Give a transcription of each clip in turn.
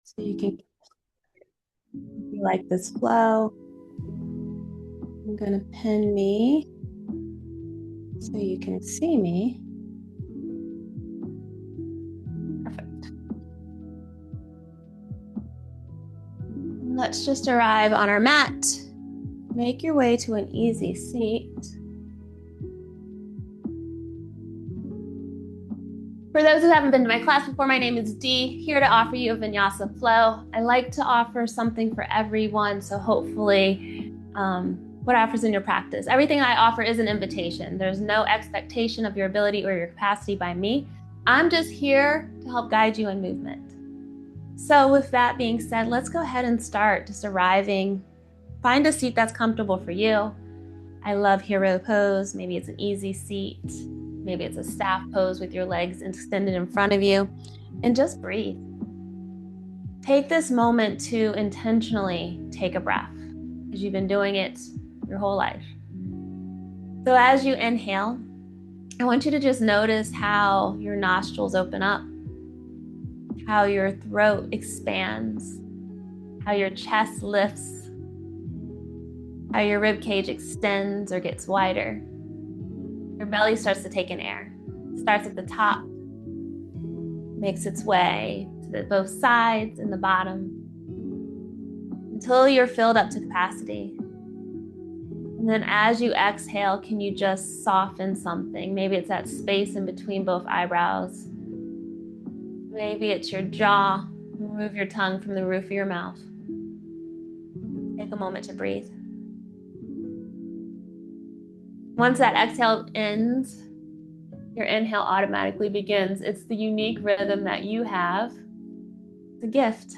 So you can, if you like this flow, I'm going to pin me so you can see me. Perfect. Let's just arrive on our mat. Make your way to an easy seat. For those who haven't been to my class before, my name is Dee, here to offer you a vinyasa flow. I like to offer something for everyone, so hopefully what offers in your practice. Everything I offer is an invitation. There's no expectation of your ability or your capacity by me. I'm just here to help guide you in movement. So with that being said, let's go ahead and start just arriving. Find a seat that's comfortable for you. I love hero pose. Maybe it's an easy seat. Maybe it's a staff pose with your legs extended in front of you. And just breathe. Take this moment to intentionally take a breath, because you've been doing it your whole life. So as you inhale, I want you to just notice how your nostrils open up, how your throat expands, how your chest lifts, how your rib cage extends or gets wider. Your belly starts to take in air. It starts at the top, makes its way to both sides and the bottom until you're filled up to capacity. And then as you exhale, can you just soften something? Maybe it's that space in between both eyebrows. Maybe it's your jaw. Remove your tongue from the roof of your mouth. Take a moment to breathe. Once that exhale ends, your inhale automatically begins. It's the unique rhythm that you have. It's a gift.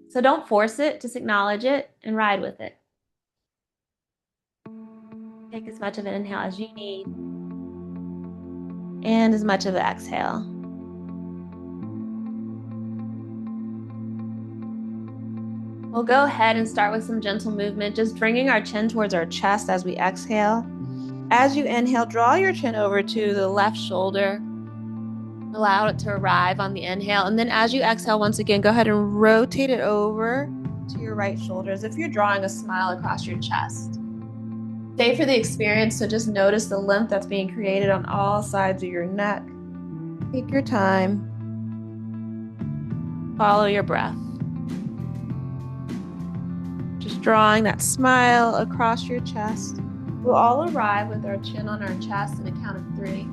So don't force it, just acknowledge it and ride with it. Take as much of an inhale as you need and as much of an exhale. We'll go ahead and start with some gentle movement, just bringing our chin towards our chest as we exhale. As you inhale, draw your chin over to the left shoulder. Allow it to arrive on the inhale. And then as you exhale, once again, go ahead and rotate it over to your right shoulder as if you're drawing a smile across your chest. Stay for the experience, so just notice the length that's being created on all sides of your neck. Take your time. Follow your breath. Just drawing that smile across your chest. We'll all arrive with our chin on our chest in a count of 3.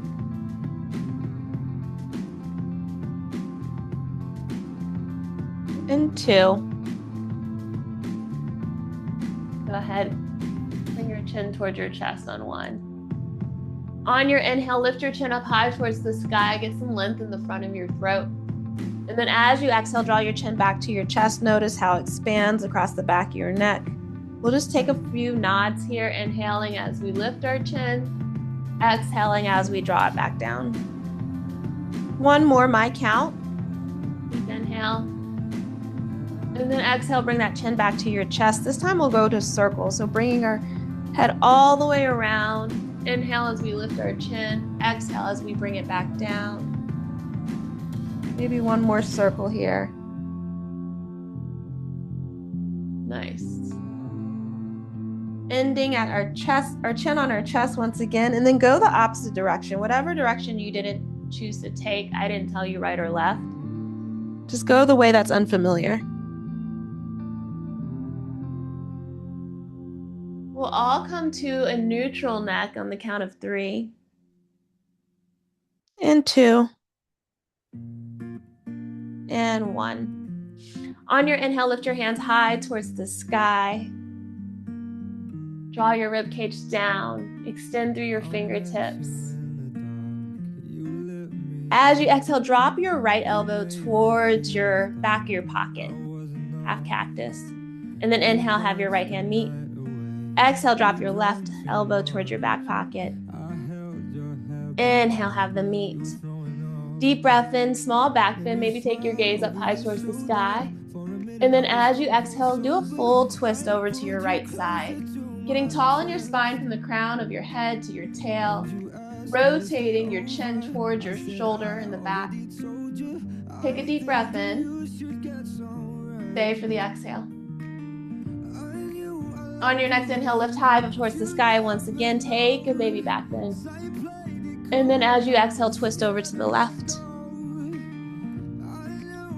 And 2. Go ahead, bring your chin towards your chest on 1. On your inhale, lift your chin up high towards the sky. Get some length in the front of your throat. And then as you exhale, draw your chin back to your chest. Notice how it expands across the back of your neck. We'll just take a few nods here, inhaling as we lift our chin, exhaling as we draw it back down. 1 more, my count. Deep inhale. And then exhale, bring that chin back to your chest. This time we'll go to circle. So bringing our head all the way around. Inhale as we lift our chin. Exhale as we bring it back down. Maybe 1 more circle here. Nice. Ending at our chest, our chin on our chest once again, and then go the opposite direction. Whatever direction you didn't choose to take, I didn't tell you right or left. Just go the way that's unfamiliar. We'll all come to a neutral neck on the count of 3. And 2. And 1. On your inhale, lift your hands high towards the sky. Draw your rib cage down. Extend through your fingertips. As you exhale, drop your right elbow towards your back of your pocket, half cactus. And then inhale, have your right hand meet. Exhale, drop your left elbow towards your back pocket. Inhale, have them meet. Deep breath in, small back bend. Maybe take your gaze up high towards the sky. And then as you exhale, do a full twist over to your right side. Getting tall in your spine from the crown of your head to your tail. Rotating your chin towards your shoulder in the back. Take a deep breath in. Stay for the exhale. On your next inhale, lift high up towards the sky once again. Take your baby back bend. And then as you exhale, twist over to the left.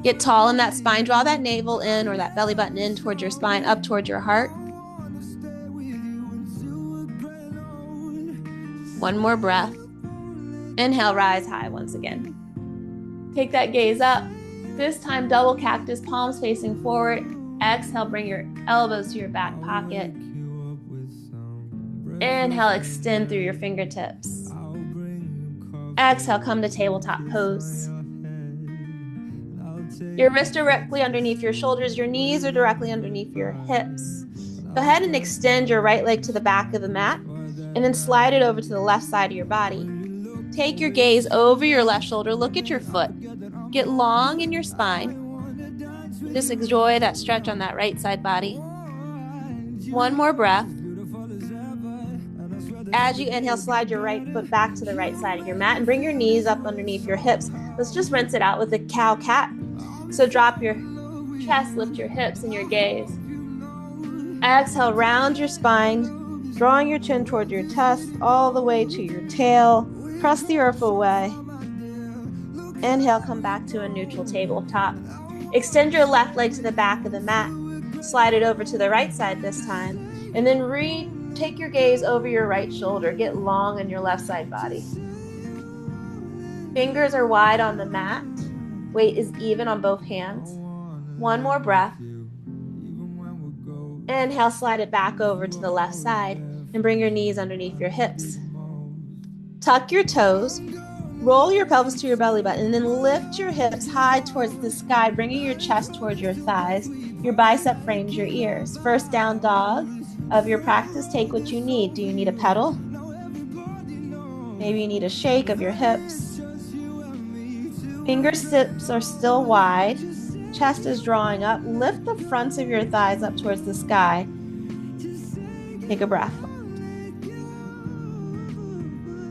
Get tall in that spine. Draw that navel in or that belly button in towards your spine, up towards your heart. One more breath. Inhale, rise high once again. Take that gaze up. This time, double cactus, palms facing forward. Exhale, bring your elbows to your back pocket. Inhale, extend through your fingertips. Exhale, come to tabletop pose. Your wrists are directly underneath your shoulders. Your knees are directly underneath your hips. Go ahead and extend your right leg to the back of the mat and then slide it over to the left side of your body. Take your gaze over your left shoulder. Look at your foot. Get long in your spine. Just enjoy that stretch on that right side body. One more breath. As you inhale, slide your right foot back to the right side of your mat and bring your knees up underneath your hips. Let's just rinse it out with a cow cat. So drop your chest, lift your hips and your gaze. Exhale, round your spine, drawing your chin toward your chest, all the way to your tail. Press the earth away. Inhale, come back to a neutral tabletop. Extend your left leg to the back of the mat. Slide it over to the right side this time. And then take your gaze over your right shoulder. Get long in your left side body. Fingers are wide on the mat. Weight is even on both hands. One more breath. Inhale, slide it back over to the left side and bring your knees underneath your hips. Tuck your toes. Roll your pelvis to your belly button and then lift your hips high towards the sky, bringing your chest towards your thighs. Your bicep frames your ears. First down dog of your practice, take what you need. Do you need a pedal? Maybe you need a shake of your hips. Fingertips are still wide. Chest is drawing up. Lift the fronts of your thighs up towards the sky. Take a breath.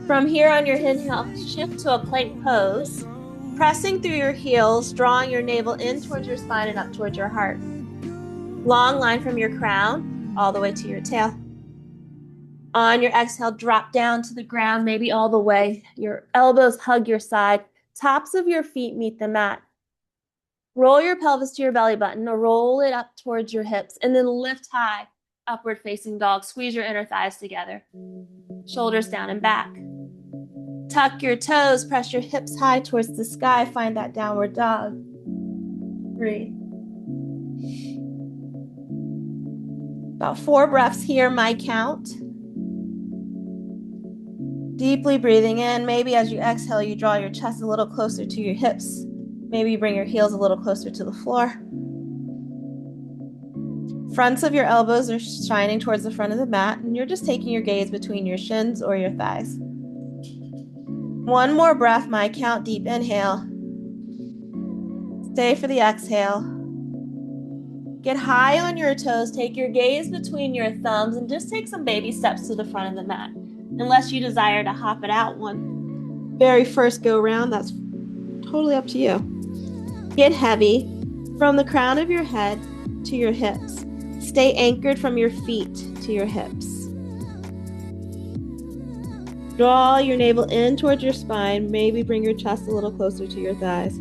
From here on your inhale, shift to a plank pose, pressing through your heels, drawing your navel in towards your spine and up towards your heart. Long line from your crown all the way to your tail. On your exhale, drop down to the ground, maybe all the way. Your elbows hug your side. Tops of your feet meet the mat. Roll your pelvis to your belly button or roll it up towards your hips and then lift high, upward facing dog. Squeeze your inner thighs together. Shoulders down and back. Tuck your toes, press your hips high towards the sky. Find that downward dog. Breathe. About 4 breaths here, my count. Deeply breathing in. Maybe as you exhale, you draw your chest a little closer to your hips. Maybe you bring your heels a little closer to the floor. Fronts of your elbows are shining towards the front of the mat, and you're just taking your gaze between your shins or your thighs. One more breath, my count. Deep inhale. Stay for the exhale. Get high on your toes. Take your gaze between your thumbs and just take some baby steps to the front of the mat. Unless you desire to hop it out one very first go round, that's totally up to you. Get heavy from the crown of your head to your hips. Stay anchored from your feet to your hips. Draw your navel in towards your spine. Maybe bring your chest a little closer to your thighs.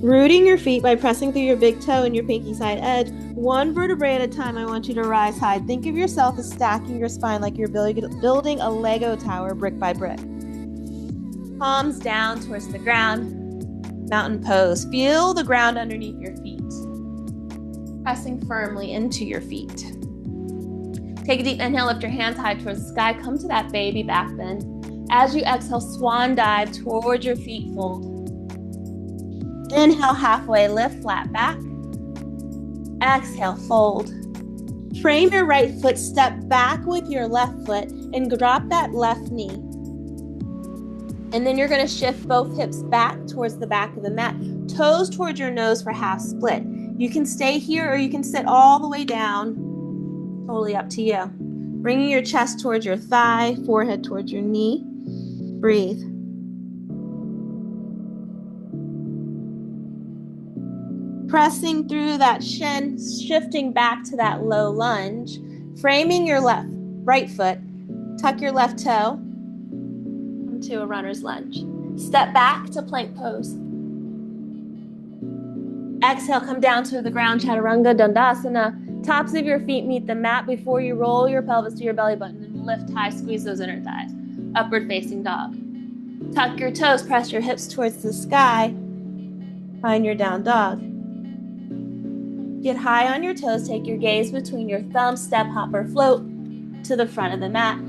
Rooting your feet by pressing through your big toe and your pinky side edge. One vertebrae at a time, I want you to rise high. Think of yourself as stacking your spine like you're building a Lego tower brick by brick. Palms down towards the ground. Mountain pose. Feel the ground underneath your feet. Pressing firmly into your feet. Take a deep inhale, lift your hands high towards the sky. Come to that baby back bend. As you exhale, swan dive towards your feet fold. Inhale, halfway lift, flat back. Exhale, fold. Frame your right foot, step back with your left foot, and drop that left knee. And then you're going to shift both hips back towards the back of the mat. Toes towards your nose for half split. You can stay here or you can sit all the way down. Totally up to you. Bringing your chest towards your thigh, forehead towards your knee. Breathe. Pressing through that shin, shifting back to that low lunge, framing your right foot, tuck your left toe into a runner's lunge. Step back to plank pose. Exhale, come down to the ground, chaturanga, dandasana. Tops of your feet meet the mat before you roll your pelvis to your belly button and lift high, squeeze those inner thighs. Upward facing dog. Tuck your toes, press your hips towards the sky. Find your down dog. Get high on your toes, take your gaze between your thumbs, step, hop, or float to the front of the mat.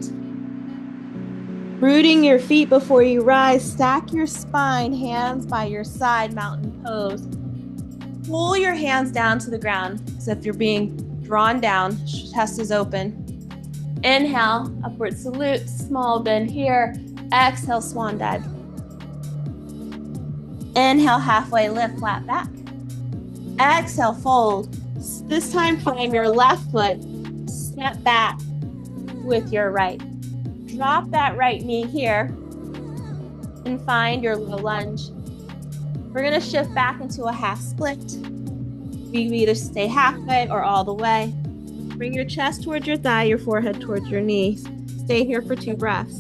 Rooting your feet before you rise, stack your spine, hands by your side, mountain pose. Pull your hands down to the ground as if you're being drawn down, chest is open. Inhale, upward salute, small bend here. Exhale, swan dive. Inhale, halfway lift, flat back. Exhale, fold. This time, frame your left foot, step back with your right. Drop that right knee here and find your low lunge. We're gonna shift back into a half split. We can either stay halfway or all the way. Bring your chest towards your thigh, your forehead towards your knees. Stay here for 2 breaths.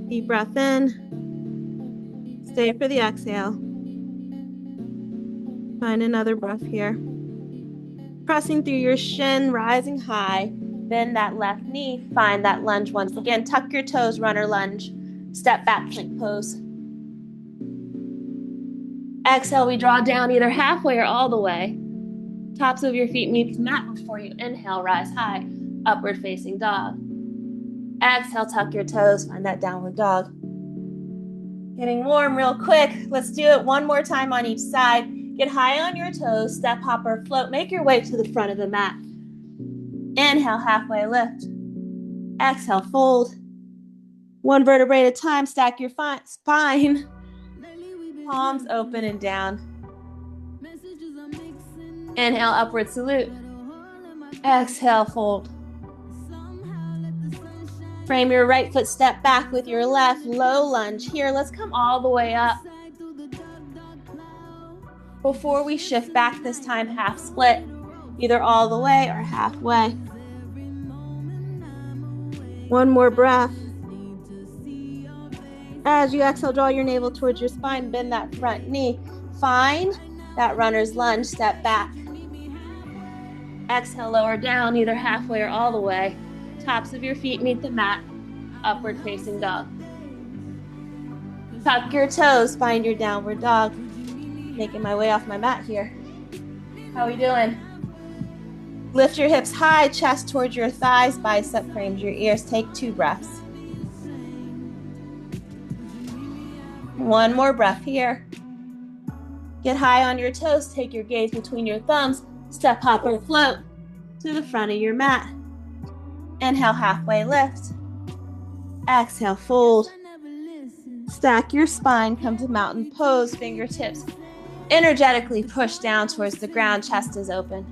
Deep breath in. Stay for the exhale. Find another breath here. Pressing through your shin, rising high. Bend that left knee. Find that lunge once again. Tuck your toes, runner lunge. Step back, plank pose. Exhale, we draw down either halfway or all the way. Tops of your feet meet the mat before you inhale, rise high, upward facing dog. Exhale, tuck your toes, find that downward dog. Getting warm real quick. Let's do it one more time on each side. Get high on your toes, step, hop, or float. Make your way to the front of the mat. Inhale, halfway lift. Exhale, fold. 1 vertebrae at a time, stack your spine. Palms open and down. Inhale, upward salute. Exhale, fold. Frame your right foot, step back with your left, low lunge. Here, let's come all the way up. Before we shift back this time, half split, either all the way or halfway. 1 more breath. As you exhale, draw your navel towards your spine, bend that front knee. Find that runner's lunge, step back. Exhale, lower down, either halfway or all the way. Tops of your feet meet the mat, upward facing dog. Tuck your toes, find your downward dog. Making my way off my mat here. How are we doing? Lift your hips high, chest towards your thighs, bicep frames your ears. Take 2 breaths. 1 more breath here. Get high on your toes, take your gaze between your thumbs, step, hop, or float to the front of your mat. Inhale, halfway lift. Exhale, fold. Stack your spine, come to mountain pose, fingertips energetically push down towards the ground, chest is open.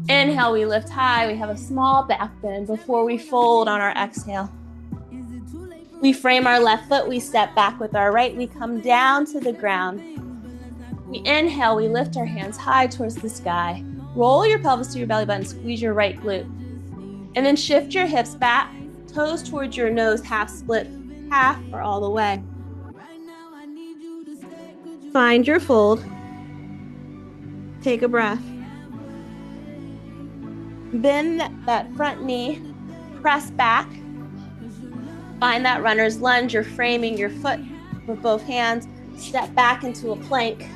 Inhale, we lift high, we have a small back bend before we fold on our exhale. We frame our left foot, we step back with our right, we come down to the ground. We inhale, we lift our hands high towards the sky. Roll your pelvis to your belly button, squeeze your right glute. And then shift your hips back, toes towards your nose, half split, half or all the way. Find your fold. Take a breath. Bend that front knee, press back. Find that runner's lunge. You're framing your foot with both hands. Step back into a plank.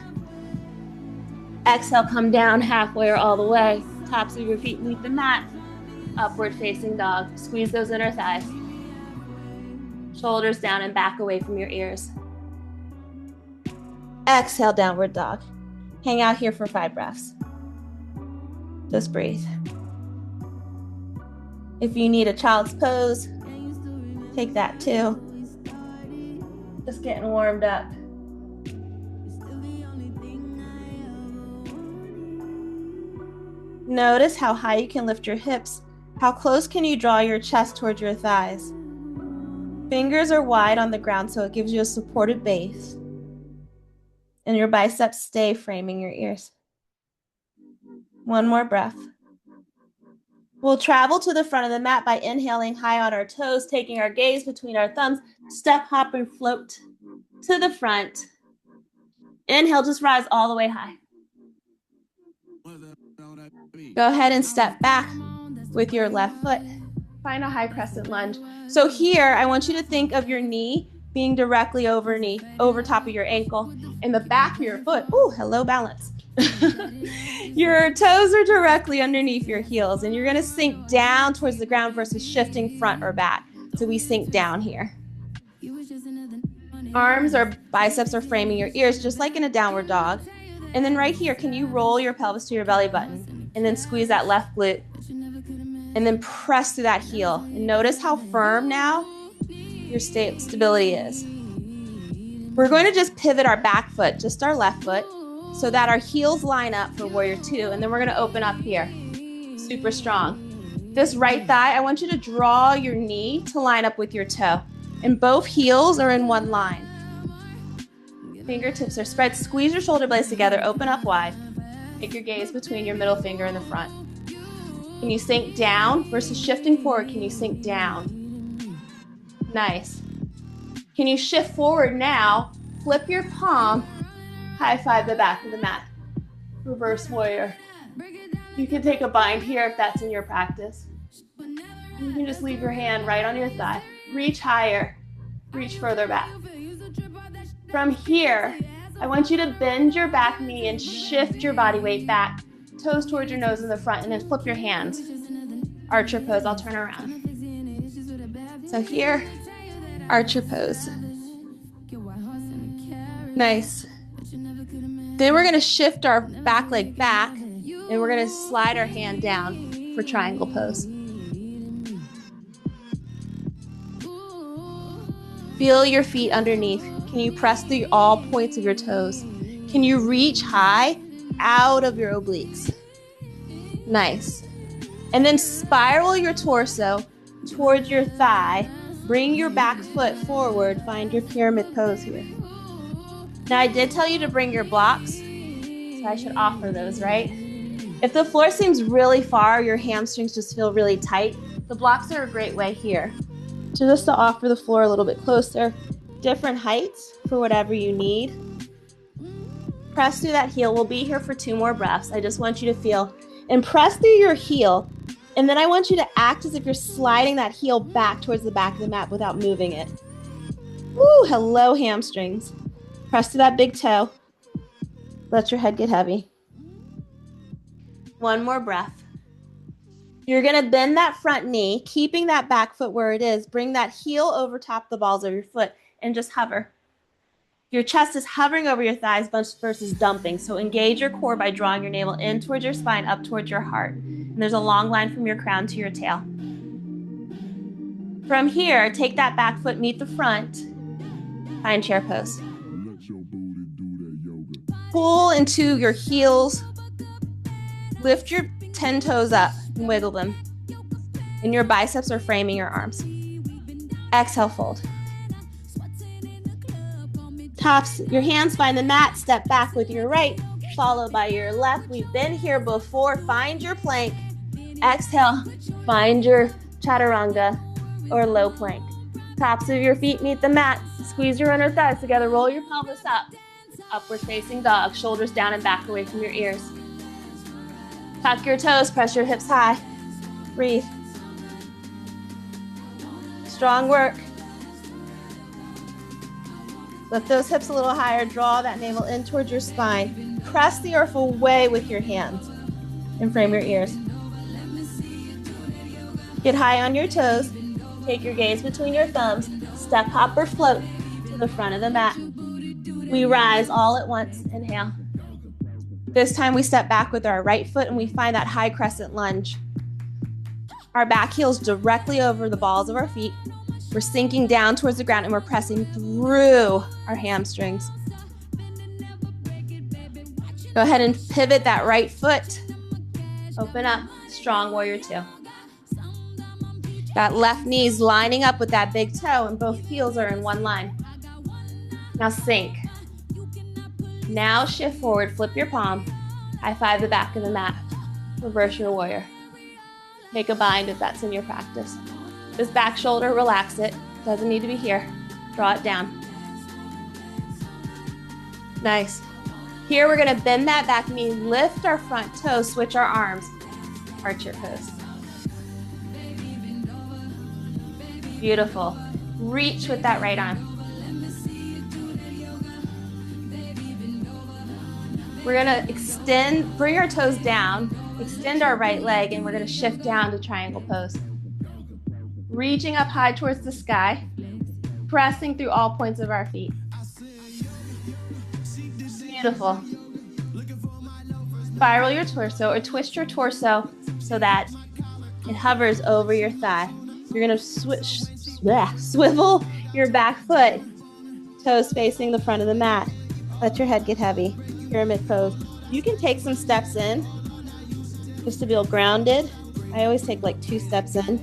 Exhale, come down halfway or all the way. Tops of your feet meet the mat. Upward facing dog. Squeeze those inner thighs. Shoulders down and back away from your ears. Exhale, downward dog. Hang out here for 5 breaths. Just breathe. If you need a child's pose, take that too. Just getting warmed up. Notice how high you can lift your hips. How close can you draw your chest towards your thighs? Fingers are wide on the ground, so it gives you a supported base. And your biceps stay framing your ears. One more breath. We'll travel to the front of the mat by inhaling high on our toes, taking our gaze between our thumbs, step, hop, and float to the front. Inhale, just rise all the way high. Go ahead and step back with your left foot. Find a high crescent lunge. So here, I want you to think of your knee being directly over top of your ankle, and the back of your foot. Ooh, hello, balance. Your toes are directly underneath your heels, and you're gonna sink down towards the ground versus shifting front or back. So we sink down here. Arms or biceps are framing your ears, just like in a downward dog. And then right here, can you roll your pelvis to your belly button and then squeeze that left glute and then press through that heel. And notice how firm now your stability is. We're going to just pivot our back foot, just our left foot, so that our heels line up for warrior two. And then we're going to open up here, super strong. This right thigh, I want you to draw your knee to line up with your toe. And both heels are in one line. Fingertips are spread. Squeeze your shoulder blades together. Open up wide. Take your gaze between your middle finger and the front. Can you sink down versus shifting forward? Can you sink down? Nice. Can you shift forward now? Flip your palm. High five the back of the mat. Reverse warrior. You can take a bind here if that's in your practice. You can just leave your hand right on your thigh. Reach higher. Reach further back. From here, I want you to bend your back knee and shift your body weight back. Toes towards your nose in the front, and then flip your hands. Archer pose, I'll turn around. So here, archer pose. Nice. Then we're gonna shift our back leg back, and we're gonna slide our hand down for triangle pose. Feel your feet underneath. Can you press through all points of your toes? Can you reach high out of your obliques? Nice. And then spiral your torso towards your thigh. Bring your back foot forward. Find your pyramid pose here. Now, I did tell you to bring your blocks, so I should offer those, right? If the floor seems really far, your hamstrings just feel really tight, the blocks are a great way here. So just to offer the floor a little bit closer, different heights for whatever you need. Press through that heel. We'll be here for 2 more breaths. I just want you to feel and press through your heel. And then I want you to act as if you're sliding that heel back towards the back of the mat without moving it. Woo, hello hamstrings. Press through that big toe. Let your head get heavy. 1 more breath. You're gonna bend that front knee, keeping that back foot where it is. Bring that heel over top the balls of your foot and just hover. Your chest is hovering over your thighs versus dumping. So engage your core by drawing your navel in towards your spine, up towards your heart. And there's a long line from your crown to your tail. From here, take that back foot, meet the front. Find chair pose. Pull into your heels. Lift your 10 toes up and wiggle them. And your biceps are framing your arms. Exhale, fold. Tops your hands, find the mat, step back with your right, followed by your left. We've been here before. Find your plank. Exhale, find your chaturanga or low plank. Tops of your feet meet the mat. Squeeze your inner thighs together. Roll your pelvis up. Upward facing dog. Shoulders down and back away from your ears. Tuck your toes. Press your hips high. Breathe. Strong work. Lift those hips a little higher. Draw that navel in towards your spine. Press the earth away with your hands and frame your ears. Get high on your toes. Take your gaze between your thumbs. Step, hop, or float to the front of the mat. We rise all at once. Inhale. This time we step back with our right foot and we find that high crescent lunge. Our back heel's directly over the balls of our feet. We're sinking down towards the ground and we're pressing through our hamstrings. Go ahead and pivot that right foot. Open up, strong warrior two. That left knee's lining up with that big toe and both heels are in one line. Now sink. Now shift forward, flip your palm, high five the back of the mat, reverse your warrior. Take a bind if that's in your practice. This back shoulder, relax it. Doesn't need to be here. Draw it down. Nice. Here we're gonna bend that back knee, lift our front toes, switch our arms, arch your pose. Beautiful. Reach with that right arm. We're gonna extend, bring our toes down, extend our right leg, and we're gonna shift down to triangle pose. Reaching up high towards the sky, pressing through all points of our feet. Beautiful. Spiral your torso or twist your torso so that it hovers over your thigh. You're gonna swivel your back foot, toes facing the front of the mat. Let your head get heavy. Pyramid pose. You can take some steps in just to feel grounded. I always take like 2 steps in.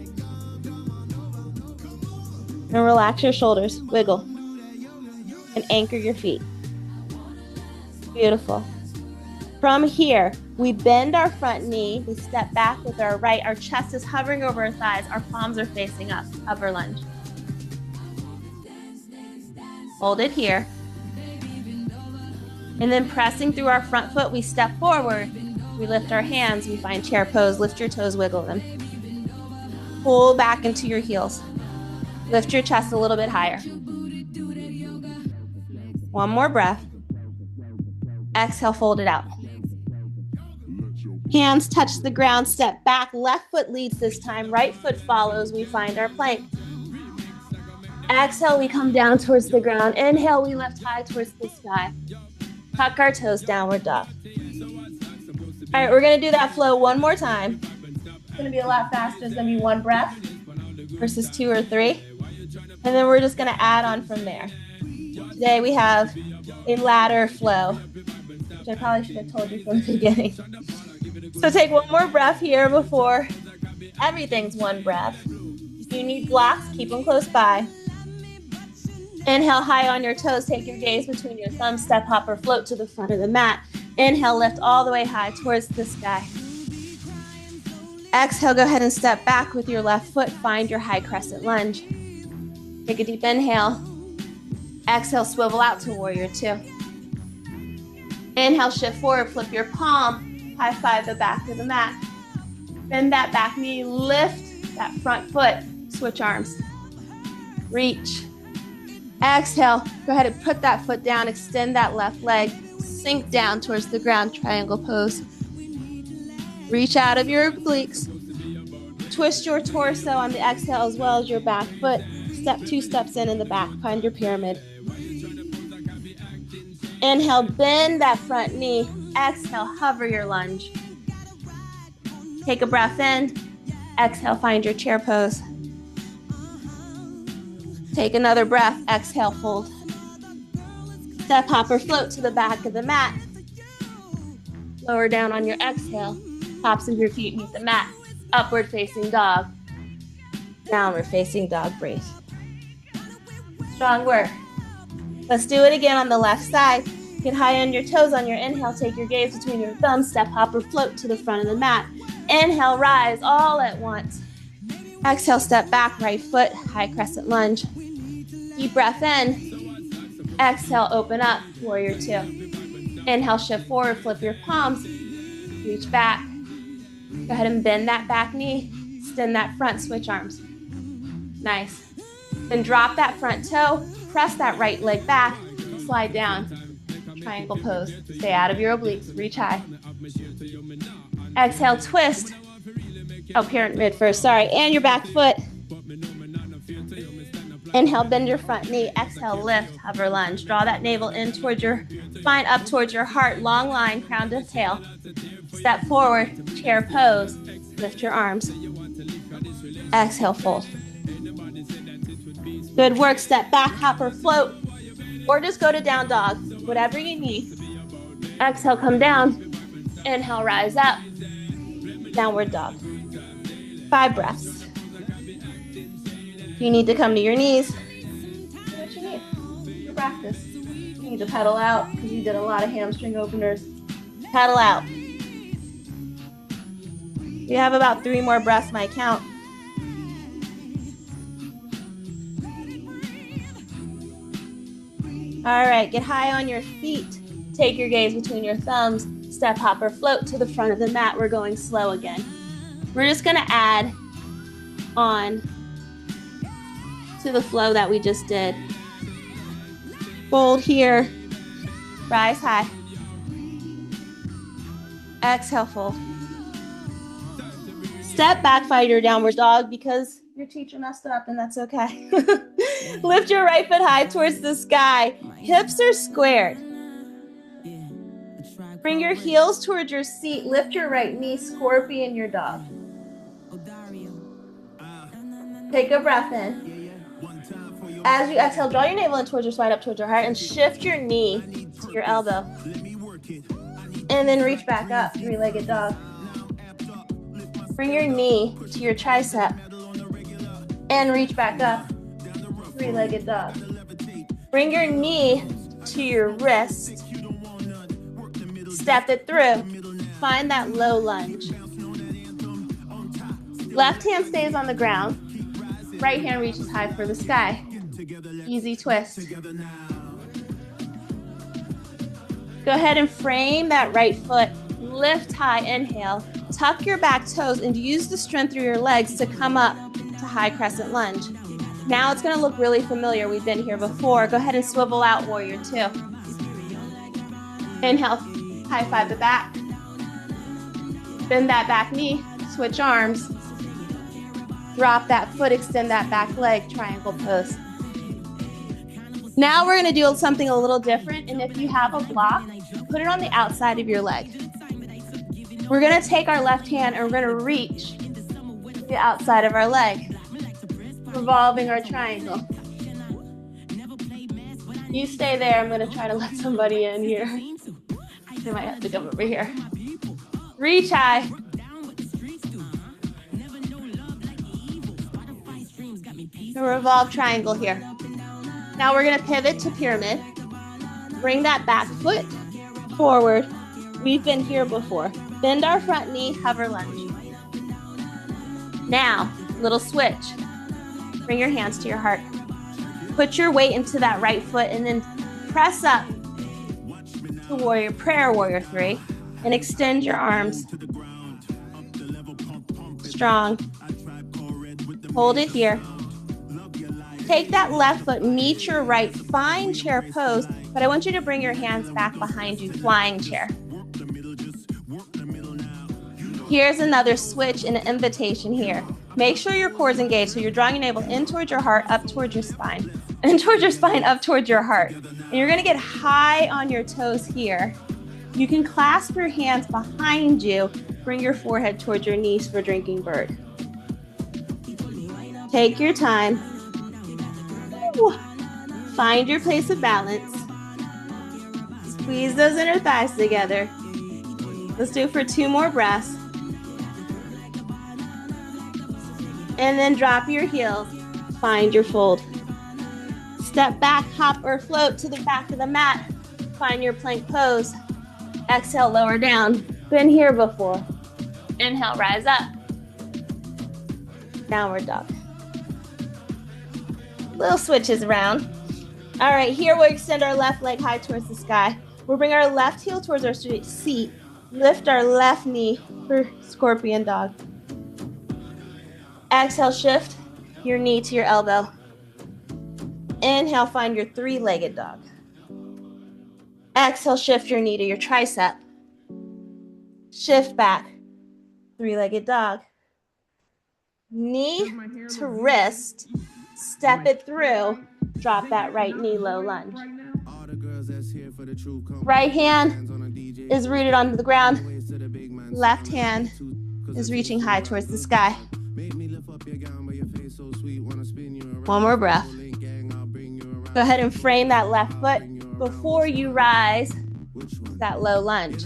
And relax your shoulders, wiggle, and anchor your feet. Beautiful. From here, we bend our front knee, we step back with our right, our chest is hovering over our thighs, our palms are facing up, upper lunge. Hold it here. And then pressing through our front foot, we step forward, we lift our hands, we find chair pose, lift your toes, wiggle them. Pull back into your heels. Lift your chest a little bit higher. One more breath. Exhale, fold it out. Hands touch the ground, step back, left foot leads this time, right foot follows, we find our plank. Exhale, we come down towards the ground. Inhale, we lift high towards the sky. Tuck our toes, downward dog. All right, we're gonna do that flow one more time. It's gonna be a lot faster. It's gonna be 1 breath versus 2 or 3. And then we're just gonna add on from there. Today we have a ladder flow, which I probably should have told you from the beginning. So take one more breath here before everything's 1 breath. If you need blocks, keep them close by. Inhale high on your toes, take your gaze between your thumbs, step, hop, or float to the front of the mat. Inhale, lift all the way high towards the sky. Exhale, go ahead and step back with your left foot, find your high crescent lunge. Take a deep inhale. Exhale, swivel out to warrior 2. Inhale, shift forward, flip your palm, high five the back of the mat. Bend that back knee, lift that front foot, switch arms. Reach. Exhale, go ahead and put that foot down, extend that left leg, sink down towards the ground, triangle pose. Reach out of your obliques. Twist your torso on the exhale as well as your back foot. Step 2 steps in the back, find your pyramid. Inhale, bend that front knee. Exhale, hover your lunge. Take a breath in. Exhale, find your chair pose. Take another breath. Exhale, fold. Step, hop, or float to the back of the mat. Lower down on your exhale. Tops of your feet meet the mat. Upward facing dog. Downward facing dog, breathe. Strong work. Let's do it again on the left side. Get high on your toes on your inhale. Take your gaze between your thumbs. Step, hop, or float to the front of the mat. Inhale, rise all at once. Exhale, step back, right foot, high crescent lunge. Deep breath in. Exhale, open up, warrior 2. Inhale, shift forward, flip your palms. Reach back. Go ahead and bend that back knee. Extend that front, switch arms. Nice. Then drop that front toe. Press that right leg back. Slide down. Triangle pose. Stay out of your obliques. Reach high. Exhale, twist. Oh, pyramid first, sorry. And your back foot. Inhale, bend your front knee. Exhale, lift, hover lunge. Draw that navel in towards your spine, up towards your heart. Long line, crown to tail. Step forward, chair pose. Lift your arms. Exhale, fold. Good work. Step back, hop or float. Or just go to down dog, whatever you need. Exhale, come down. Inhale, rise up. Downward dog. 5 breaths. If you need to come to your knees, do what you need. Your practice. You need to pedal out because you did a lot of hamstring openers. Pedal out. You have about 3 more breaths, my count. All right, get high on your feet. Take your gaze between your thumbs. Step, hop, or float to the front of the mat. We're going slow again. We're just gonna add on to the flow that we just did. Fold here, rise high. Exhale, fold. Step back, find your downward dog because your teacher messed up and that's okay. Lift your right foot high towards the sky. Hips are squared. Bring your heels towards your seat. Lift your right knee, scorpion your dog. Take a breath in. As you exhale, draw your navel in towards your spine, up towards your heart, and shift your knee to your elbow. And then reach back up, 3-legged dog. Bring your knee to your tricep and reach back up, 3-legged dog. Bring your knee to your wrist. Step it through. Find that low lunge. Left hand stays on the ground. Right hand reaches high for the sky. Easy twist. Go ahead and frame that right foot. Lift high, inhale. Tuck your back toes and use the strength through your legs to come up to high crescent lunge. Now it's gonna look really familiar. We've been here before. Go ahead and swivel out, warrior 2. Inhale, high five the back. Bend that back knee, switch arms. Drop that foot, extend that back leg, triangle pose. Now we're gonna do something a little different, and if you have a block, put it on the outside of your leg. We're gonna take our left hand and we're gonna reach the outside of our leg, revolving our triangle. You stay there, I'm gonna try to let somebody in here. They might have to come over here. Reach high. A revolve triangle here. Now we're gonna pivot to pyramid. Bring that back foot forward. We've been here before. Bend our front knee, hover lunge. Now, little switch. Bring your hands to your heart. Put your weight into that right foot and then press up to warrior prayer, warrior 3, and extend your arms. Strong. Hold it here. Take that left foot, meet your right, find chair pose, but I want you to bring your hands back behind you, flying chair. Here's another switch and an invitation here. Make sure your core is engaged, so you're drawing your navel in towards your heart, up towards your spine. In towards your spine, up towards your heart. And you're gonna get high on your toes here. You can clasp your hands behind you. Bring your forehead towards your knees for drinking bird. Take your time. Find your place of balance. Squeeze those inner thighs together. Let's do it for 2 more breaths. And then drop your heels. Find your fold. Step back, hop or float to the back of the mat. Find your plank pose. Exhale, lower down. Been here before. Inhale, rise up. Downward dog. Little switches around. All right, here we'll extend our left leg high towards the sky. We'll bring our left heel towards our seat. Lift our left knee for scorpion dog. Exhale, shift your knee to your elbow. Inhale, find your 3-legged dog. Exhale, shift your knee to your tricep. Shift back, 3-legged dog. Knee to wrist, step it through, drop that right knee, low lunge. Right hand is rooted onto the ground. Left hand is reaching high towards the sky. One more breath. Go ahead and frame that left foot before you rise to that low lunge.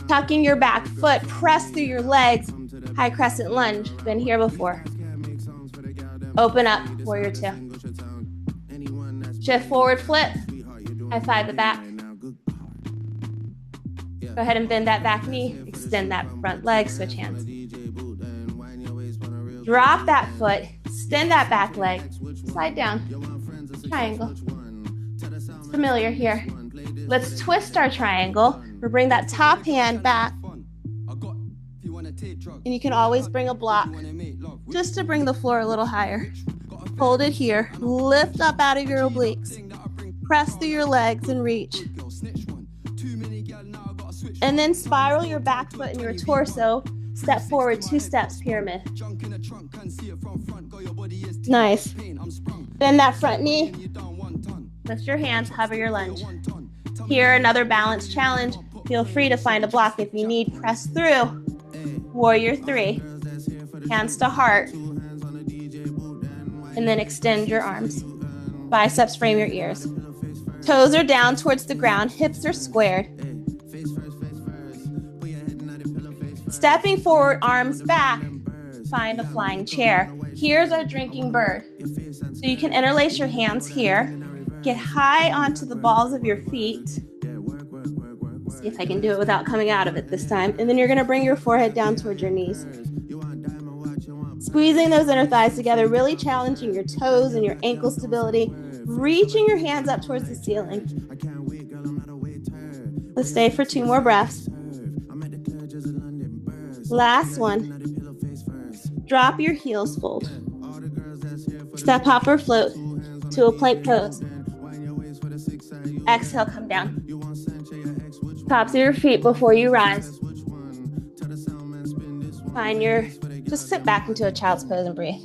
Tucking your back foot, press through your legs, high crescent lunge. Been here before. Open up, warrior 2. Shift forward, flip. High five the back. Go ahead and bend that back knee. Extend that front leg. Switch hands. Drop that foot. Extend that back leg. Slide down. Triangle. It's familiar here. Let's twist our triangle. We'll bring that top hand back. And you can always bring a block just to bring the floor a little higher. Hold it here. Lift up out of your obliques. Press through your legs and reach. And then spiral your back foot and your torso. Step forward, 2 steps, pyramid. Nice. Bend that front knee. Lift your hands, hover your lunge. Here, another balance challenge. Feel free to find a block if you need. Press through. Warrior 3. Hands to heart. And then extend your arms. Biceps frame your ears. Toes are down towards the ground. Hips are squared. Stepping forward, arms back. Find a flying chair. Here's our drinking bird. So you can interlace your hands here. Get high onto the balls of your feet. See if I can do it without coming out of it this time. And then you're going to bring your forehead down towards your knees. Squeezing those inner thighs together, really challenging your toes and your ankle stability. Reaching your hands up towards the ceiling. Let's stay for 2 more breaths. Last one. Drop your heels, fold. Step, hop, or float to a plank pose. Exhale, come down. Tops of your feet before you rise. Just sit back into a child's pose and breathe.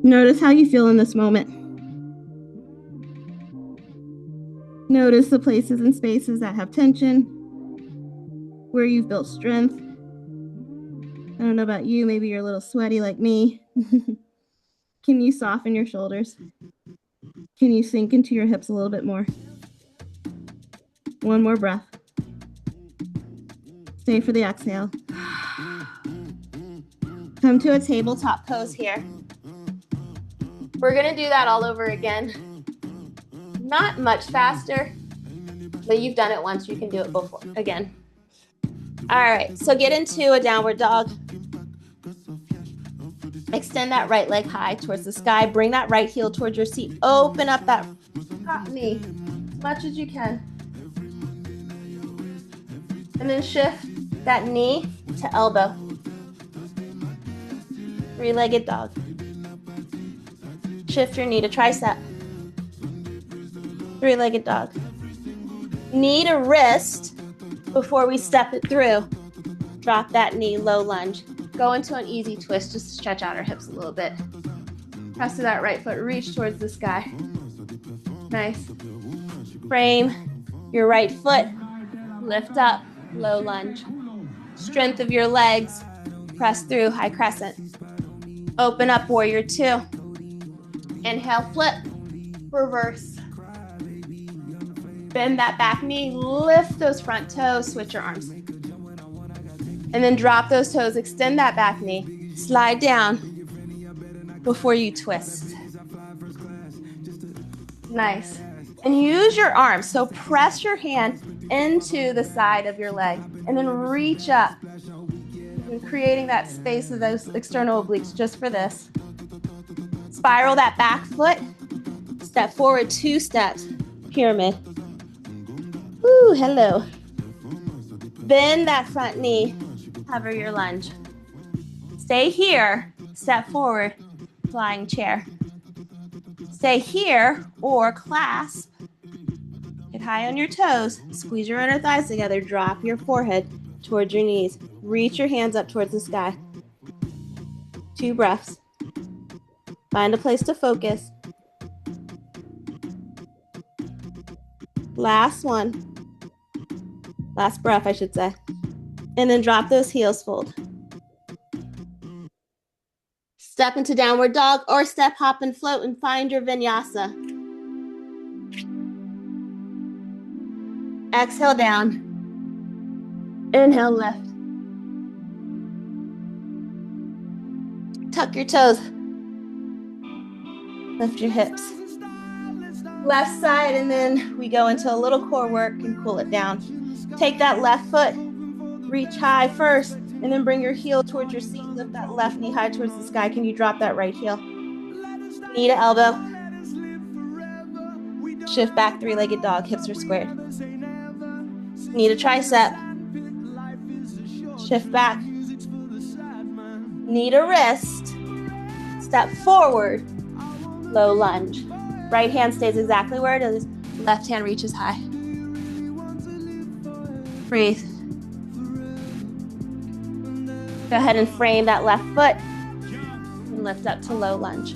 Notice how you feel in this moment. Notice the places and spaces that have tension, where you've built strength. I don't know about you, maybe you're a little sweaty like me. Can you soften your shoulders? Can you sink into your hips a little bit more? One more breath. Stay for the exhale. Come to a tabletop pose here. We're gonna do that all over again. Not much faster, but you've done it once, you can do it before again. All right, so get into a downward dog. Extend that right leg high towards the sky. Bring that right heel towards your seat. Open up that top knee as much as you can. And then shift that knee to elbow. 3-legged dog. Shift your knee to tricep. 3-legged dog. Knee to wrist before we step it through. Drop that knee, low lunge. Go into an easy twist just to stretch out our hips a little bit. Press to that right foot, reach towards the sky. Nice. Frame your right foot, lift up, low lunge. Strength of your legs, press through, high crescent. Open up, warrior 2. Inhale, flip, reverse. Bend that back knee, lift those front toes, switch your arms. And then drop those toes, extend that back knee, slide down before you twist. Nice. And use your arms, so press your hand into the side of your leg and then reach up. And creating that space of those external obliques just for this. Spiral that back foot, step forward 2 steps, pyramid. Ooh, hello. Bend that front knee, hover your lunge. Stay here, step forward, flying chair. Stay here or clasp. Get high on your toes, squeeze your inner thighs together, drop your forehead towards your knees. Reach your hands up towards the sky. 2 breaths. Find a place to focus. Last one. Last breath, I should say. And then drop those heels, fold. Step into downward dog or step, hop, and float and find your vinyasa. Exhale down. Inhale, lift. Tuck your toes. Lift your hips. Left side, and then we go into a little core work and cool it down. Take that left foot, reach high first, and then bring your heel towards your seat. Lift that left knee high towards the sky. Can you drop that right heel? Knee to elbow. Shift back, three-legged dog, hips are squared. Knee to tricep. Shift back. Knee to wrist. Step forward. Low lunge. Right hand stays exactly where it is. Left hand reaches high. Breathe. Go ahead and frame that left foot and lift up to low lunge.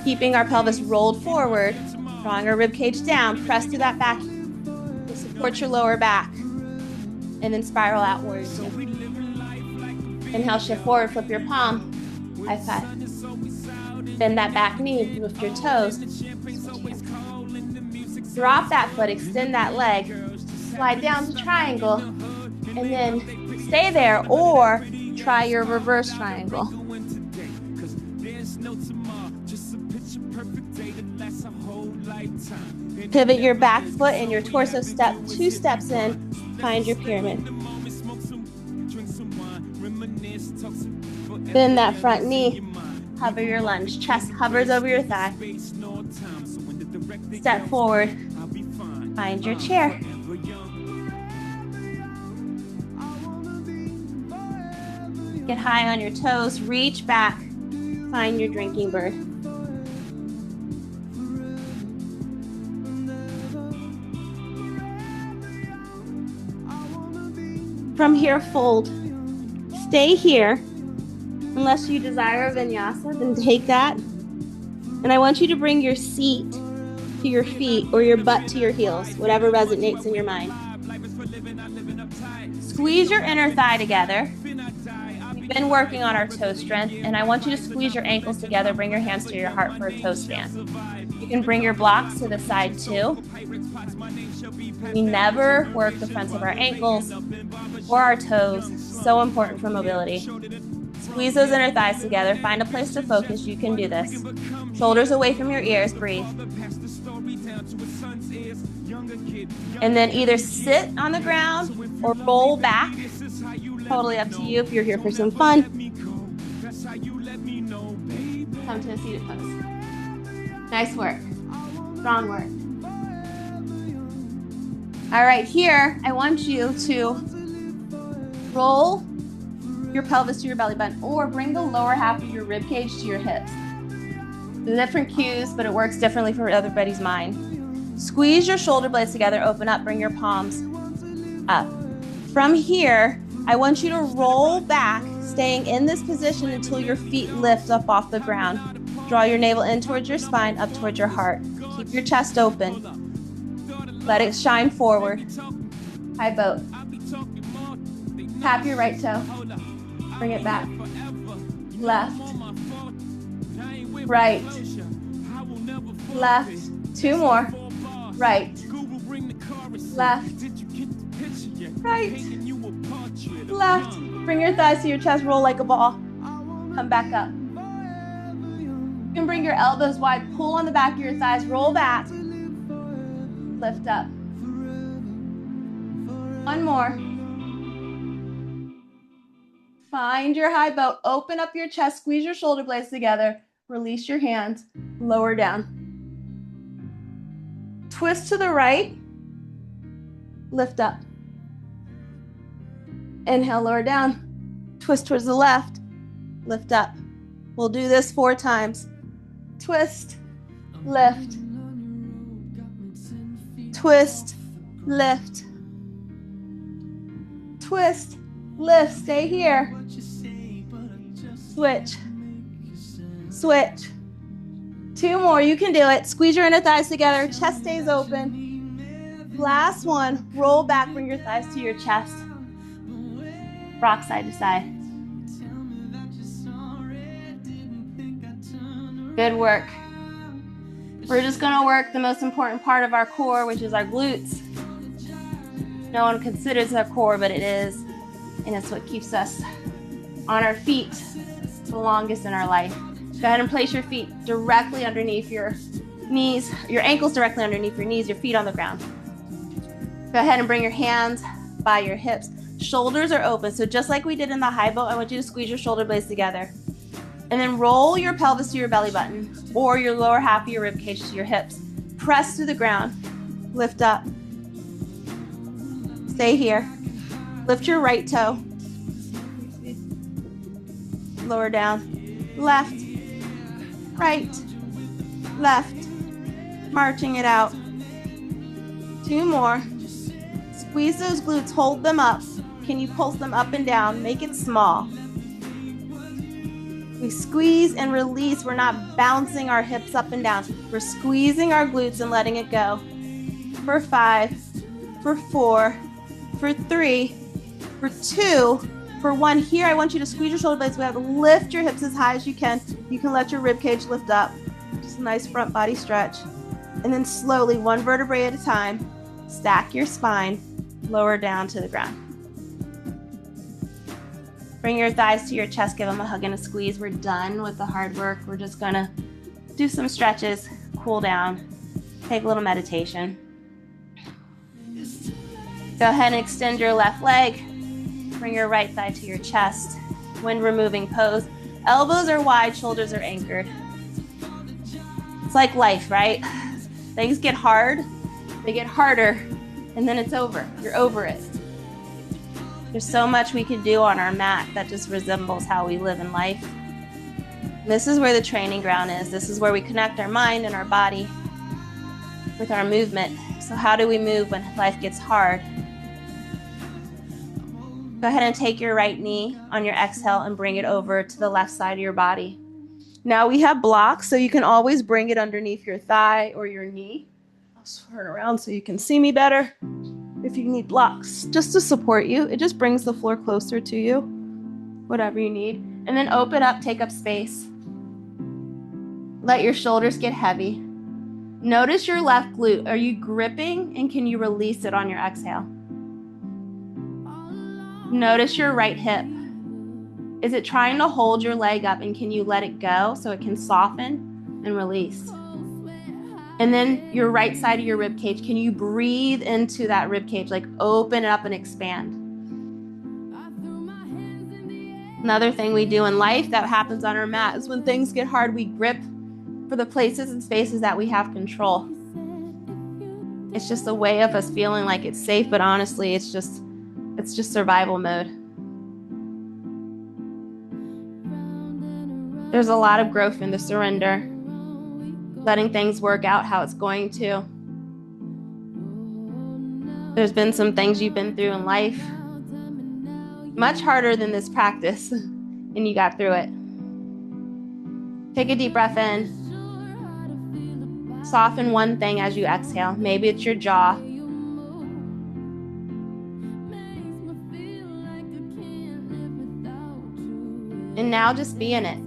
Keeping our pelvis rolled forward, drawing our rib cage down, press through that back to support your lower back, and then spiral out, warrior two. Inhale, shift forward, flip your palm, high five. Bend that back knee, lift your toes. Drop that foot, extend that leg, slide down to triangle, and then stay there, or try your reverse triangle. Pivot your back foot and your torso step 2 steps in, find your pyramid. Bend that front knee, hover your lunge, chest hovers over your thigh. Step forward, find your chair. Get high on your toes, reach back, find your drinking bird. From here, fold. Stay here. Unless you desire a vinyasa, then take that. And I want you to bring your seat to your feet or your butt to your heels, whatever resonates in your mind. Squeeze your inner thigh together. We've been working on our toe strength, and I want you to squeeze your ankles together, bring your hands to your heart for a toe stand. You can bring your blocks to the side too. We never work the fronts of our ankles or our toes, so important for mobility. Squeeze those inner thighs together, find a place to focus, you can do this. Shoulders away from your ears, breathe. And then either sit on the ground or roll back. Totally up to you if you're here for some fun. Come to a seated pose. Nice work. Strong work. All right, here, I want you to roll your pelvis to your belly button or bring the lower half of your rib cage to your hips. Different cues, but it works differently for everybody's mind. Squeeze your shoulder blades together, open up, bring your palms up. From here, I want you to roll back, staying in this position until your feet lift up off the ground. Draw your navel in towards your spine, up towards your heart. Keep your chest open. Let it shine forward. High boat. Tap your right toe. Bring it back. Left. Right. Left. 2 more. Right. Left. Right. Left. Bring your thighs to your chest. Roll like a ball. Come back up. You can bring your elbows wide. Pull on the back of your thighs. Roll back. Lift up. 1 more. Find your high boat. Open up your chest. Squeeze your shoulder blades together. Release your hands. Lower down. Twist to the right. Lift up. Inhale, lower down. Twist towards the left. Lift up. We'll do this 4 times. Twist. Lift. Twist. Lift. Twist. Lift. Stay here. Switch. Switch. 2 more. You can do it. Squeeze your inner thighs together. Chest stays open. Last one. Roll back. Bring your thighs to your chest. Rock side to side. Good work. We're just going to work the most important part of our core, which is our glutes. No one considers it our core, but it is. And it's what keeps us on our feet the longest in our life. Go ahead and place your feet directly underneath your Knees, your ankles directly underneath your knees, your feet on the ground. Go ahead and bring your hands by your hips. Shoulders are open. So just like we did in the high boat, I want you to squeeze your shoulder blades together. And then roll your pelvis to your belly button or your lower half of your rib cage to your hips. Press to the ground. Lift up. Stay here. Lift your right toe. Lower down. Left. Right. Left. Marching it out. 2 more. Squeeze those glutes. Hold them up. Can you pulse them up and down? Make it small. We squeeze and release. We're not bouncing our hips up and down. We're squeezing our glutes and letting it go. For 5, for 4, for 3, for 2, for 1. Here, I want you to squeeze your shoulder blades. We have to lift your hips as high as you can. You can let your rib cage lift up. Just a nice front body stretch. And then slowly, 1 vertebrae at a time, stack your spine, lower down to the ground. Bring your thighs to your chest, give them a hug and a squeeze. We're done with the hard work. We're just gonna do some stretches, cool down, take a little meditation. Go ahead and extend your left leg. Bring your right thigh to your chest. Wind removing pose. Elbows are wide, shoulders are anchored. It's like life, right? Things get hard, they get harder, and then it's over. You're over it. There's so much we can do on our mat that just resembles how we live in life. This is where the training ground is. This is where we connect our mind and our body with our movement. So how do we move when life gets hard? Go ahead and take your right knee on your exhale and bring it over to the left side of your body. Now we have blocks, so you can always bring it underneath your thigh or your knee. I'll turn around so you can see me better. If you need blocks, just to support you, it just brings the floor closer to you, whatever you need. And then open up, take up space. Let your shoulders get heavy. Notice your left glute. Are you gripping, and can you release it on your exhale? Notice your right hip. Is it trying to hold your leg up, and can you let it go so it can soften and release? And then your right side of your rib cage, can you breathe into that rib cage, like open it up and expand? Another thing we do in life that happens on our mat is when things get hard, we grip for the places and spaces that we have control. It's just a way of us feeling like it's safe, but honestly, it's just survival mode. There's a lot of growth in the surrender, letting things work out how it's going to. There's been some things you've been through in life, much harder than this practice, and you got through it. Take a deep breath in. Soften one thing as you exhale. Maybe it's your jaw. And now just be in it.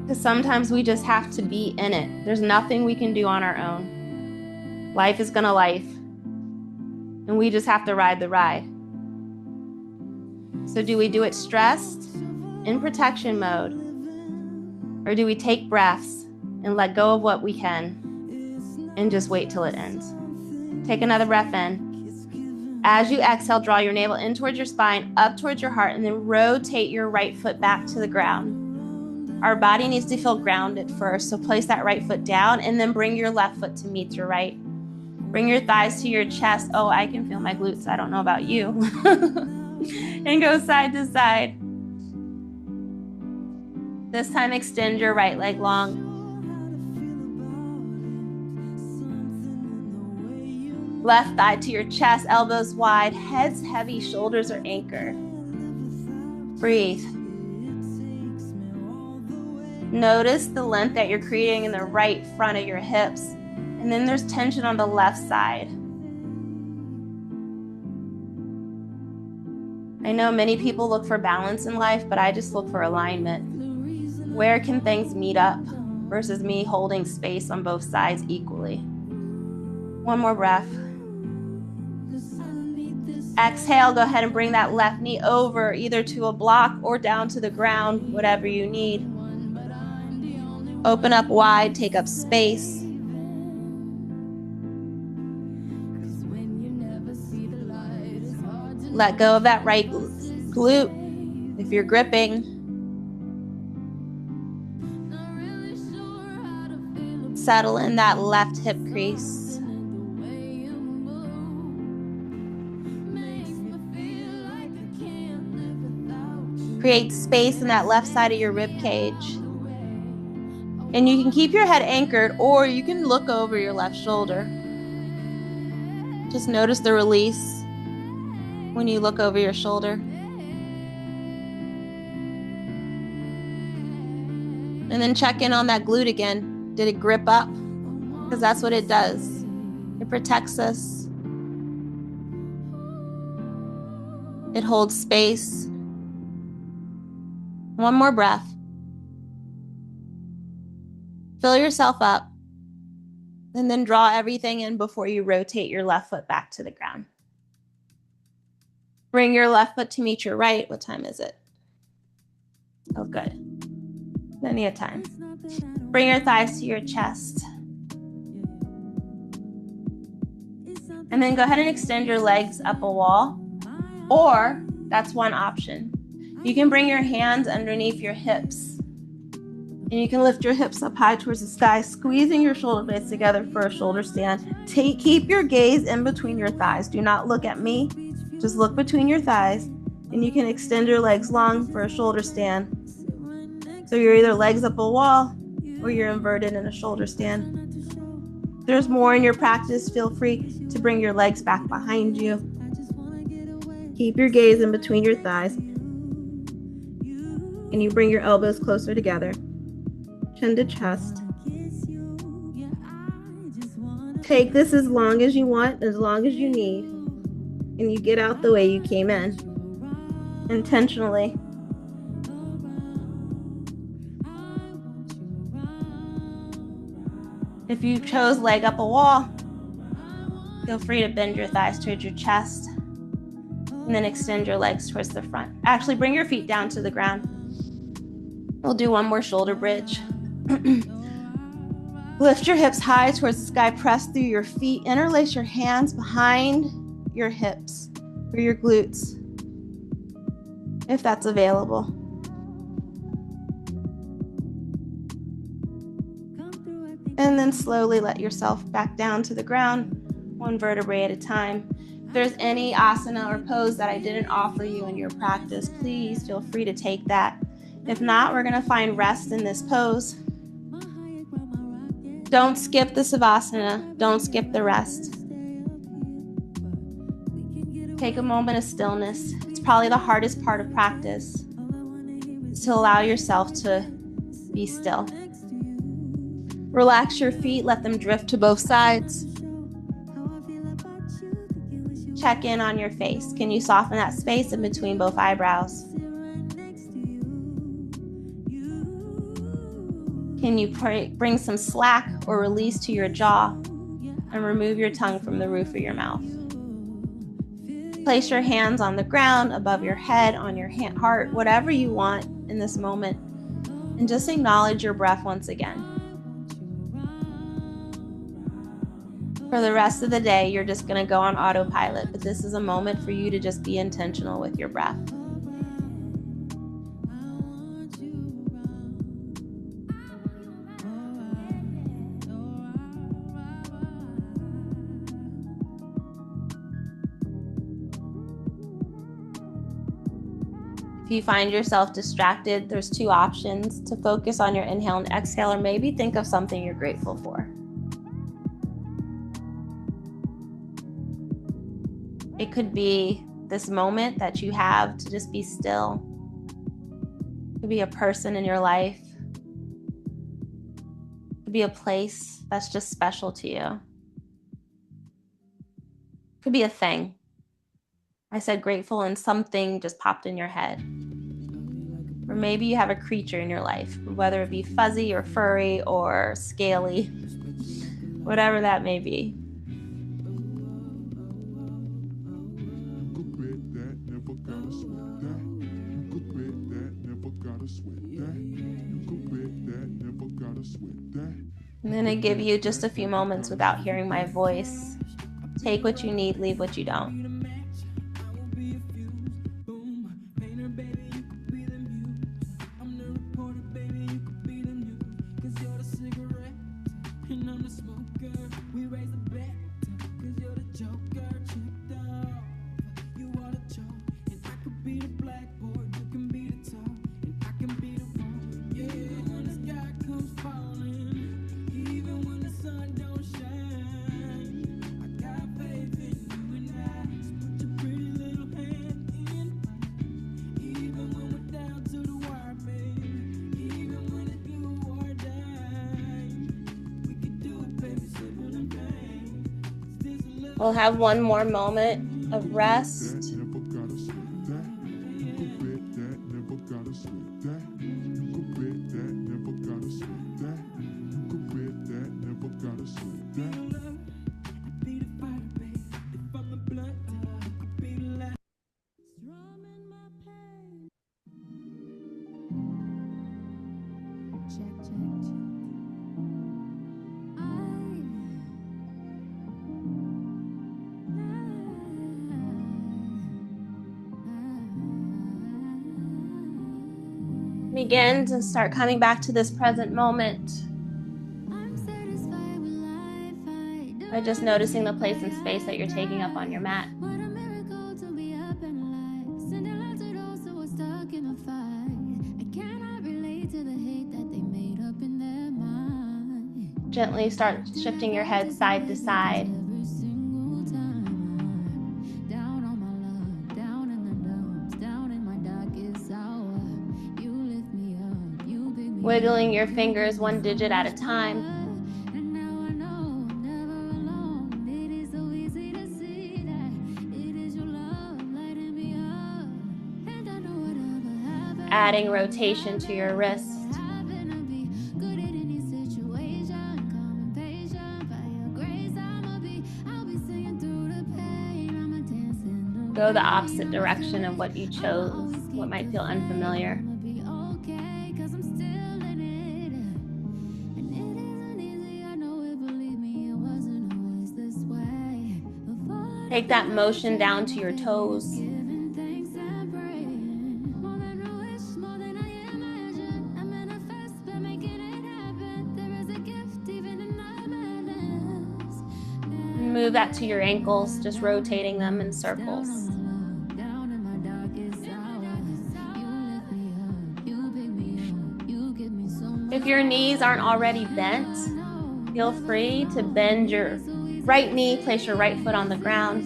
Because sometimes we just have to be in it. There's nothing we can do on our own. Life is gonna life. And we just have to ride the ride. So do we do it stressed, in protection mode? Or do we take breaths and let go of what we can and just wait till it ends? Take another breath in. As you exhale, draw your navel in towards your spine, up towards your heart, and then rotate your right foot back to the ground. Our body needs to feel grounded first, so place that right foot down and then bring your left foot to meet your right. Bring your thighs to your chest. Oh, I can feel my glutes. I don't know about you. And go side to side. This time, extend your right leg long. Left thigh to your chest, elbows wide, heads heavy, shoulders are anchored. Breathe. Notice the length that you're creating in the right front of your hips. And then there's tension on the left side. I know many people look for balance in life, but I just look for alignment. Where can things meet up versus me holding space on both sides equally? One more breath. Exhale, go ahead and bring that left knee over either to a block or down to the ground, whatever you need. Open up wide, take up space. Let go of that right glute if you're gripping. Settle in that left hip crease. Create space in that left side of your rib cage. And you can keep your head anchored, or you can look over your left shoulder. Just notice the release when you look over your shoulder. And then check in on that glute again. Did it grip up? Because that's what it does. It protects us. It holds space. One more breath. Fill yourself up. And then draw everything in before you rotate your left foot back to the ground. Bring your left foot to meet your right. What time is it? Oh, good. Plenty of time. Bring your thighs to your chest. And then go ahead and extend your legs up a wall. Or, that's one option. You can bring your hands underneath your hips. And you can lift your hips up high towards the sky, squeezing your shoulder blades together for a shoulder stand. Keep your gaze in between your thighs. Do not look at me. Just look between your thighs. And you can extend your legs long for a shoulder stand. So you're either legs up a wall or you're inverted in a shoulder stand. If there's more in your practice, feel free to bring your legs back behind you. Keep your gaze in between your thighs. And you bring your elbows closer together. Chin to chest. Take this as long as you want, as long as you need. And you get out the way you came in. Intentionally. If you chose leg up a wall, feel free to bend your thighs towards your chest and then extend your legs towards the front. Actually, bring your feet down to the ground. We'll do one more shoulder bridge. Lift your hips high towards the sky, press through your feet, interlace your hands behind your hips or your glutes, if that's available. And then slowly let yourself back down to the ground, one vertebrae at a time. If there's any asana or pose that I didn't offer you in your practice, please feel free to take that. If not, we're gonna find rest in this pose. Don't skip the savasana, don't skip the rest. Take a moment of stillness. It's probably the hardest part of practice, is to allow yourself to be still. Relax your feet, let them drift to both sides. Check in on your face. Can you soften that space in between both eyebrows? Can you bring some slack or release to your jaw and remove your tongue from the roof of your mouth? Place your hands on the ground, above your head, on your heart, whatever you want in this moment, and just acknowledge your breath once again. For the rest of the day, you're just going to go on autopilot, but this is a moment for you to just be intentional with your breath. If you find yourself distracted, there's two options: to focus on your inhale and exhale, or maybe think of something you're grateful for. It could be this moment that you have to just be still. It could be a person in your life. It could be a place that's just special to you. It could be a thing. I said grateful and something just popped in your head. Or maybe you have a creature in your life, whether it be fuzzy or furry or scaly, whatever that may be. I'm going to give you just a few moments without hearing my voice. Take what you need, leave what you don't. We'll have one more moment of rest. Begin to start coming back to this present moment by just noticing the place and space that you're taking up on your mat. Gently start shifting your head side to side. Wiggling your fingers one digit at a time. Adding rotation to your wrist. Go the opposite direction of what you chose, what might feel unfamiliar. Take that motion down to your toes. Move that to your ankles, just rotating them in circles. If your knees aren't already bent, feel free to bend your right knee, place your right foot on the ground.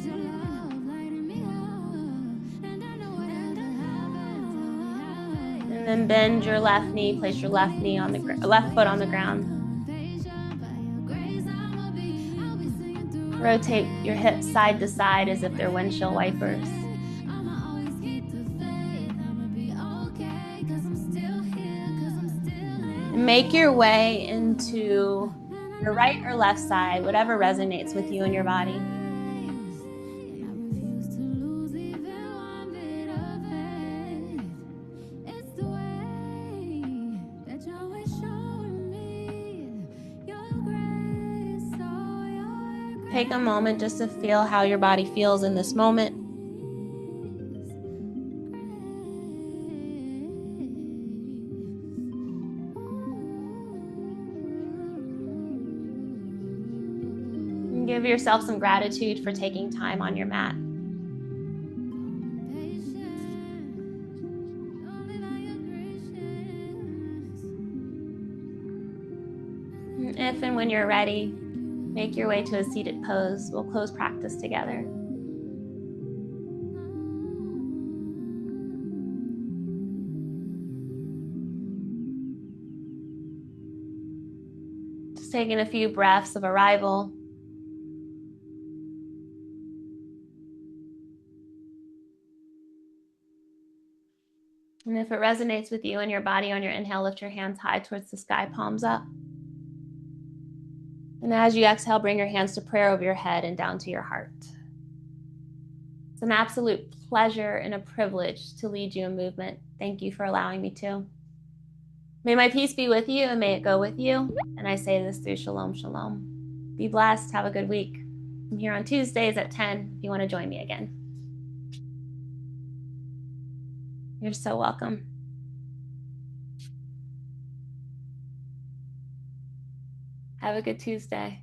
And then bend your left knee, place your left knee on the left foot on the ground. Rotate your hips side to side as if they're windshield wipers. And make your way into your right or left side, whatever resonates with you and your body. Take a moment just to feel how your body feels in this moment. And give yourself some gratitude for taking time on your mat. And if and when you're ready, make your way to a seated pose. We'll close practice together. Just taking a few breaths of arrival. And if it resonates with you and your body on your inhale, lift your hands high towards the sky, palms up. And as you exhale, bring your hands to prayer over your head and down to your heart. It's an absolute pleasure and a privilege to lead you in movement. thank you for allowing me to. May my peace be with you and may it go with you. And I say this through Shalom, Shalom. Be blessed. Have a good week. I'm here on Tuesdays at 10 if you want to join me again. You're so welcome. Have a good Tuesday.